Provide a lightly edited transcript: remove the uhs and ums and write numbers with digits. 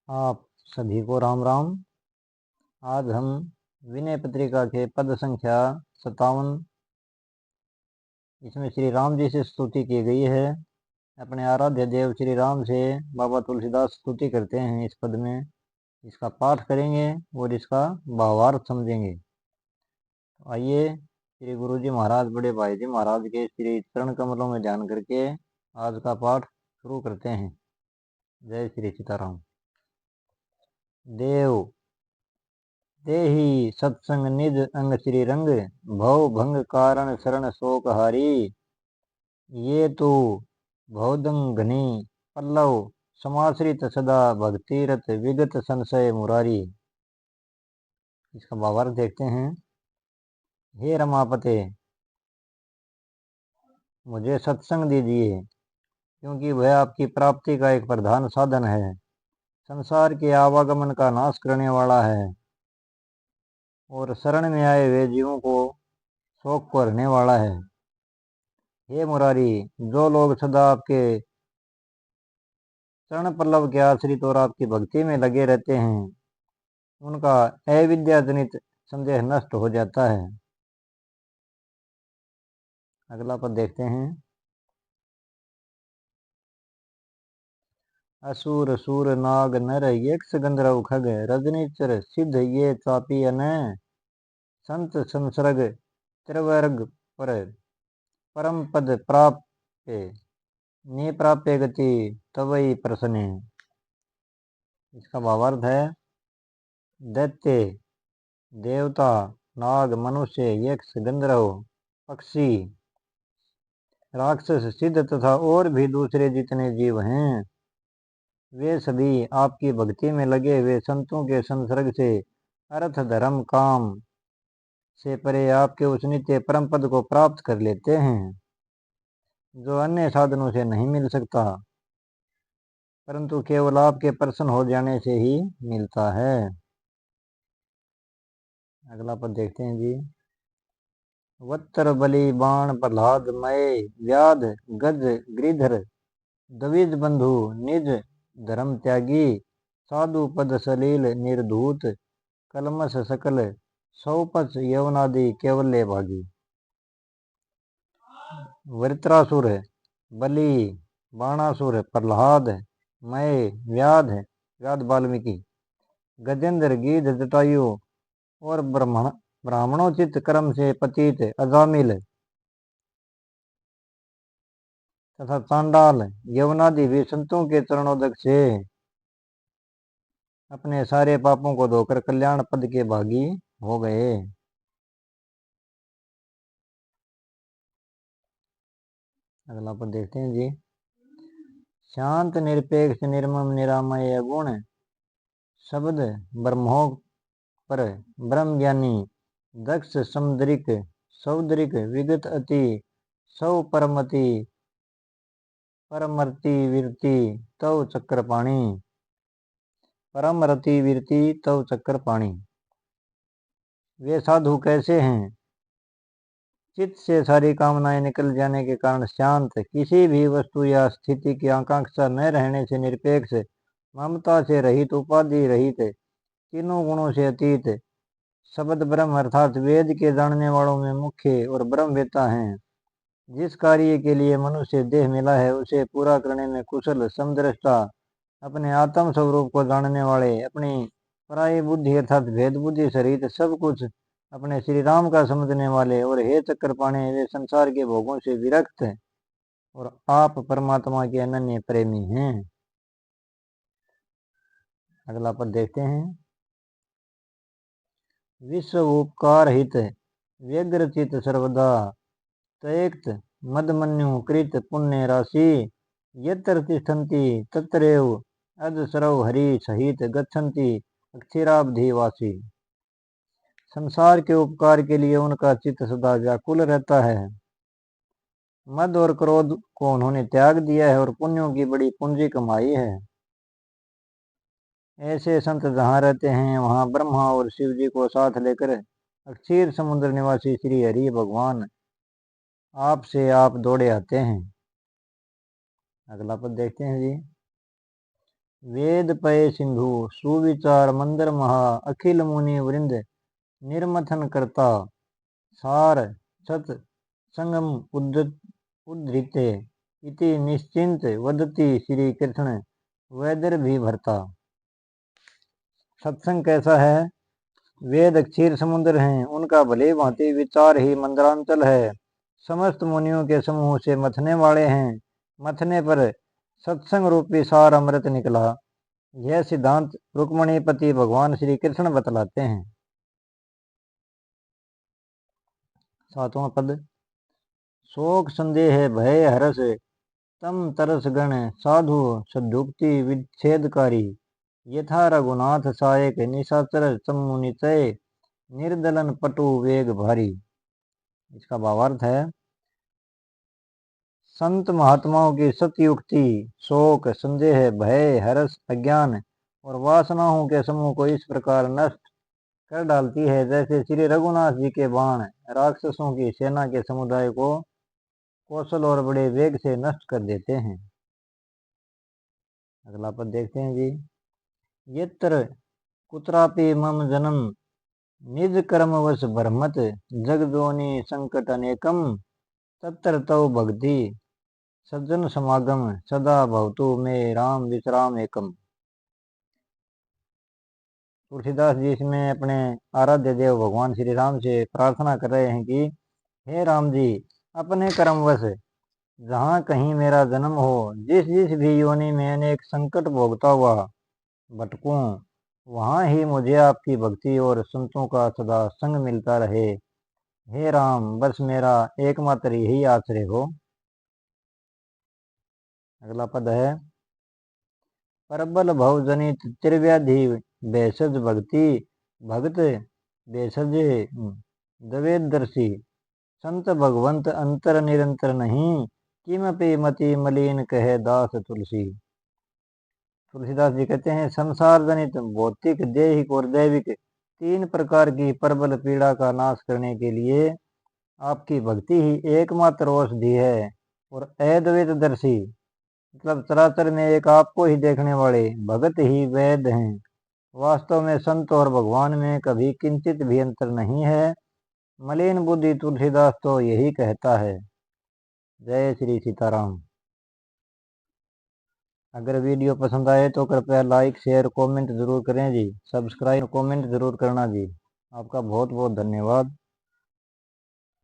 आप सभी को राम राम। आज हम विनय पत्रिका के पद संख्या 57, इसमें श्री राम जी से स्तुति की गई है। अपने आराध्य देव श्री राम से बाबा तुलसीदास स्तुति करते हैं इस पद में। इसका पाठ करेंगे और इसका भावार्थ समझेंगे। तो आइए श्री गुरु जी महाराज बड़े भाई जी महाराज के श्री चरण कमलों में ध्यान करके आज का पाठ शुरू करते हैं। जय श्री सीताराम। देव देहि सत्संग निज अंग श्री रंग, भव भंग कारण शरण शोक हारी। ये तो भवदंग घनी पल्लव, समाश्रित सदा भक्तिरत विगत संशय मुरारी। इसका भावार्थ देखते हैं। हे रमापते, मुझे सत्संग दीजिए, क्योंकि वह आपकी प्राप्ति का एक प्रधान साधन है। संसार के आवागमन का नाश करने वाला है और शरण में आए हुए जीवों को शोक को हरने वाला है। हे मुरारी, जो लोग सदा आपके चरण पल्लव के आश्रित और आपकी भक्ति में लगे रहते हैं, उनका अविद्या जनित संदेह नष्ट हो जाता है। अगला पद देखते हैं। असुर सूर नाग नर यक्ष गंधर्व खग, रजनीचर सिद्ध ये चापी अन, संत संसर्ग त्रिवर्ग पर, परम पद प्राप्य निप्राप्य गति तवई प्रसन्न। इसका भावार्थ है। दैत्य, देवता, नाग, मनुष्य, यक्ष, गंधर्व, पक्षी, राक्षस, सिद्ध तथा और भी दूसरे जितने जीव हैं, वे सभी आपकी भक्ति में लगे हुए संतों के संसर्ग से अर्थ धर्म काम से परे आपके उस नित्य परम पद को प्राप्त कर लेते हैं, जो अन्य साधनों से नहीं मिल सकता, परंतु केवल आपके प्रसन्न हो जाने से ही मिलता है। अगला पद देखते हैं जी। वत्तर बलि बाण प्रहलाद मय, व्याध गज गिरिधर द्विज बंधु निज धर्म त्यागी, साधु पद सलील निर्धूत, कलमस सकल सौपच यवनादि केवल्य भागी। वृत्रासुर, बलि, बाणासुर प्रहलाद, मय व्याध व्याध वाल्मीकि, गजेंद्र गीध जटायु और ब्राह्मणोचित कर्म से पतित अजामिल तथा चांडाल यवनादि भी संतों के चरणोदक से अपने सारे पापों को धोकर कल्याण पद के भागी हो गए। अगला पद देखते हैं जी। शांत निरपेक्ष निर्मम निरामय गुण, शब्द ब्रह्मो पर ब्रह्म ज्ञानी, दक्ष समुद्रिक सौदरिक विगत अति सौ परमति परमर्ति वीरति तव चक्रपाणी। परमरति वीरति तव चक्रपाणी। वे साधु कैसे हैं? चित्त से सारी कामनाएं निकल जाने के कारण शांत, किसी भी वस्तु या स्थिति की आकांक्षा न रहने से निरपेक्ष, ममता से रहित, उपाधि रहित, तीनों गुणों से अतीत, शब्द ब्रह्म अर्थात वेद के जानने वालों में मुख्य और ब्रह्मवेता हैं। जिस कार्य के लिए मनुष्य देह मिला है उसे पूरा करने में कुशल, समदृष्टा, अपने आत्म स्वरूप को जानने वाले, अपनी पराई बुद्धि अर्थात भेद बुद्धि सहित सब कुछ अपने श्री राम का समझने वाले, और हे चक्रपाणी, वे संसार के भोगों से विरक्त और आप परमात्मा के अनन्य प्रेमी हैं। अगला पद देखते हैं। विश्व उपकार हित व्यग्रचित सर्वदा, तयक्त मदमन्यु कृत पुण्य राशि, यत्र तिष्ठन्ति तत्रैव अजसरव हरि सहित गच्छन्ति अक्षराब्धिवासी। संसार के उपकार के लिए उनका चित्त सदा व्याकुल रहता है। मद और क्रोध को उन्होंने त्याग दिया है और पुण्यों की बड़ी पूंजी कमाई है। ऐसे संत जहाँ रहते हैं वहाँ ब्रह्मा और शिव जी को साथ लेकर अक्षीर समुद्र निवासी श्री हरि भगवान आपसे आप दौड़े आते हैं। अगला पद देखते हैं जी। वेद पय सिंधु सुविचार मंदर महा अखिल मुनि वृंद निर्मथन करता सार सत संगम उद्धृते इति निश्चिंत वदति श्री कृष्ण वेदर भी भरता। सत्संग कैसा है? वेद क्षीर समुद्र हैं, उनका भले भांति विचार ही मंदरांचल है। समस्त मुनियों के समूह से मथने वाले हैं, मथने पर सत्संग रूपी सार अमृत निकला। यह सिद्धांत रुक्मणीपति भगवान श्री कृष्ण बतलाते हैं। 7वां पद। शोक संदेह भय हरस तम तरस गण साधु सदुक्ति विच्छेदकारी यथा रघुनाथ सायक निशाचर चमुनिचय निर्दलन पटु वेग भारी। इसका भावार्थ है, संत महात्माओं की सतयुक्ति शोक संदेह भय हर्ष अज्ञान और वासनाओं के समूह को इस प्रकार नष्ट कर डालती है जैसे श्री रघुनाथ जी के बाण राक्षसों की सेना के समुदाय को कौशल और बड़े वेग से नष्ट कर देते हैं। अगला पद देखते हैं जी। यत्र कुत्रापि मम जन्म निज कर्मवश भ्रमत जगदोनि संकट अनेकम तत्र तव भक्ति सज्जन समागम सदा भवतु में राम विश्राम एकम। तुलसीदास जी इसमें अपने आराध्य देव भगवान श्री राम से प्रार्थना कर रहे हैं कि हे राम जी, अपने कर्मवश जहाँ कहीं मेरा जन्म हो, जिस जिस भी योनि में अनेक संकट भोगता हुआ भटकूं, वहाँ ही मुझे आपकी भक्ति और संतों का सदा संग मिलता रहे। हे राम, बस मेरा एकमात्र यही आश्रय हो। अगला पद है। परबल भव जनित त्रिव्याधि भेषज भक्ति भगत भेषज दवेदर्शी संत भगवंत अंतर निरंतर नहीं किमपि मति मलिन कहे दास तुलसी। तुलसीदास जी कहते हैं, संसार जनित भौतिक देहिक और दैविक 3 प्रकार की प्रबल पीड़ा का नाश करने के लिए आपकी भक्ति ही एकमात्र औषधि है। और अद्वैतदर्शी मतलब चराचर में एक आपको ही देखने वाले भगत ही वेद हैं। वास्तव में संत और भगवान में कभी किंचित भी अंतर नहीं है। मलिन बुद्धि तुलसीदास तो यही कहता है। जय श्री सीताराम। अगर वीडियो पसंद आए तो कृपया लाइक शेयर कमेंट जरूर करें जी। सब्सक्राइब कमेंट जरूर करना जी। आपका बहुत बहुत धन्यवाद।